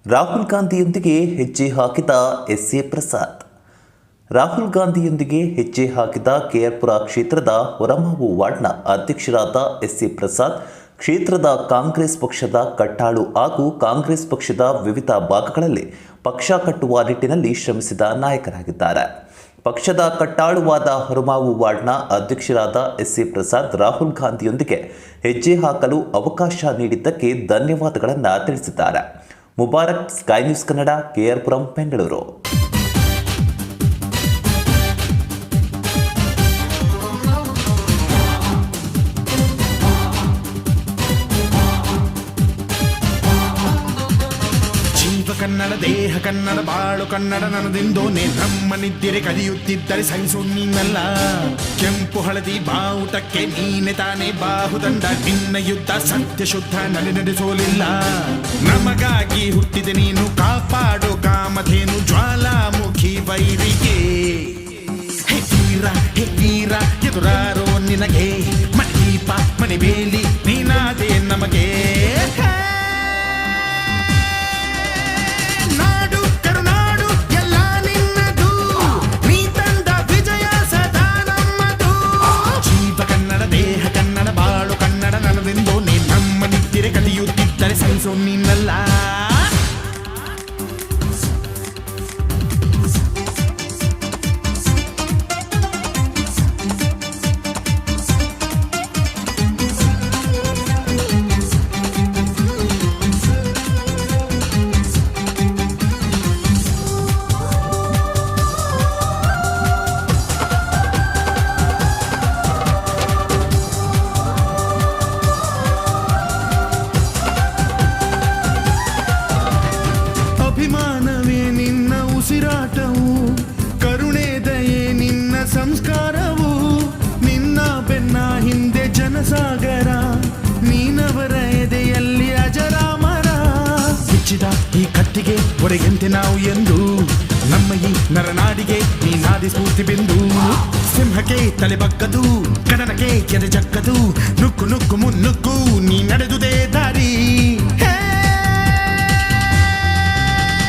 ರಾಹುಲ್ ಗಾಂಧಿಯೊಂದಿಗೆ ಹೆಜ್ಜೆ ಹಾಕಿದ ಎಸ್ ಎ ಪ್ರಸಾದ್. ರಾಹುಲ್ ಗಾಂಧಿಯೊಂದಿಗೆ ಹೆಜ್ಜೆ ಹಾಕಿದ ಕೆಆರ್ಪುರ ಕ್ಷೇತ್ರದ ಹೊರಮಾವು ವಾರ್ಡ್ನ ಅಧ್ಯಕ್ಷರಾದ ಎಸ್ ಎ ಪ್ರಸಾದ್ ಕ್ಷೇತ್ರದ ಕಾಂಗ್ರೆಸ್ ಪಕ್ಷದ ಕಟ್ಟಾಳು ಹಾಗೂ ಕಾಂಗ್ರೆಸ್ ಪಕ್ಷದ ವಿವಿಧ ಭಾಗಗಳಲ್ಲಿ ಪಕ್ಷ ಕಟ್ಟುವ ನಿಟ್ಟಿನಲ್ಲಿ ಶ್ರಮಿಸಿದ ನಾಯಕರಾಗಿದ್ದಾರೆ. ಪಕ್ಷದ ಕಟ್ಟಾಳುವಾದ ಹೊರಮಾವು ವಾರ್ಡ್ನ ಅಧ್ಯಕ್ಷರಾದ ಎಸ್ ಎ ಪ್ರಸಾದ್ ರಾಹುಲ್ ಗಾಂಧಿಯೊಂದಿಗೆ ಹೆಜ್ಜೆ ಹಾಕಲು ಅವಕಾಶ ನೀಡಿದ್ದಕ್ಕೆ ಧನ್ಯವಾದಗಳನ್ನು ತಿಳಿಸಿದ್ದಾರೆ. Mubarak, sky news Kannada, KR Puram, Bengaluru. ಕನ್ನಡ ದೇಹ ಕನ್ನಡ ಬಾಳು ಕನ್ನಡ ನನ್ನದೆಂದೋನೆ ನಮ್ಮನಿದ್ದಿರೆ ಕಲಿಯುತ್ತಿದ್ದರೆ ಸಹಿಸು ನೀನಲ್ಲ. ಕೆಂಪು ಹಳದಿ ಬಾವುಟಕ್ಕೆ ನೀನೆ ತಾನೇ ಬಾಹುದಂಡ. ನಿನ್ನ ಯುದ್ಧ ಸತ್ಯ ಶುದ್ಧ ನಡೆಸೋಲಿಲ್ಲ. ನಮಗಾಗಿ ಹುಟ್ಟಿದೆ ನೀನು ಕಾಪಾಡು ಕಾಮಧೇನು ಜ್ವಾಲಾಮುಖಿ ವೈರಿಗೆ. ಹೇ ವೀರ ಎದುರಾರೋ ನಿನಗೆ ಮಣಿದೀಪ ಮಣಿಬೇಲಿ ನೀನಾದೆ ನಮಗೆ. ಸಹಿಸೋ ನೀನಲ್ಲ. ಅಭಿಮಾನವೇ ನಿನ್ನ ಉಸಿರಾಟವು, ಕರುಣೆ ದಯೆ ನಿನ್ನ ಸಂಸ್ಕಾರವು. ನಿನ್ನ ಬೆನ್ನ ಹಿಂದೆ ಜನಸಾಗರ, ನೀನವರ ಎದೆಯಲ್ಲಿ ಅಜರಾಮರ. ಬಿಚ್ಚಿದ ಈ ಕತ್ತಿಗೆ ಒಡೆಯಂತೆ ನಾವು ಎಂದು, ನಮ್ಮ ಈ ನರನಾಡಿಗೆ ನೀನಾದಿ ಸ್ಫೂರ್ತಿ ಬಿಂದು. ಸಿಂಹಕ್ಕೆ ತಲೆ ಬಗ್ಗದು, ಕಡನಕ್ಕೆ ಎದೆ ಜಕ್ಕದು, ನುಕ್ಕು ನುಕ್ಕು ಮುನ್ನುಕ್ಕು ನೀ ನಡೆದುದೇ ದಾರಿ.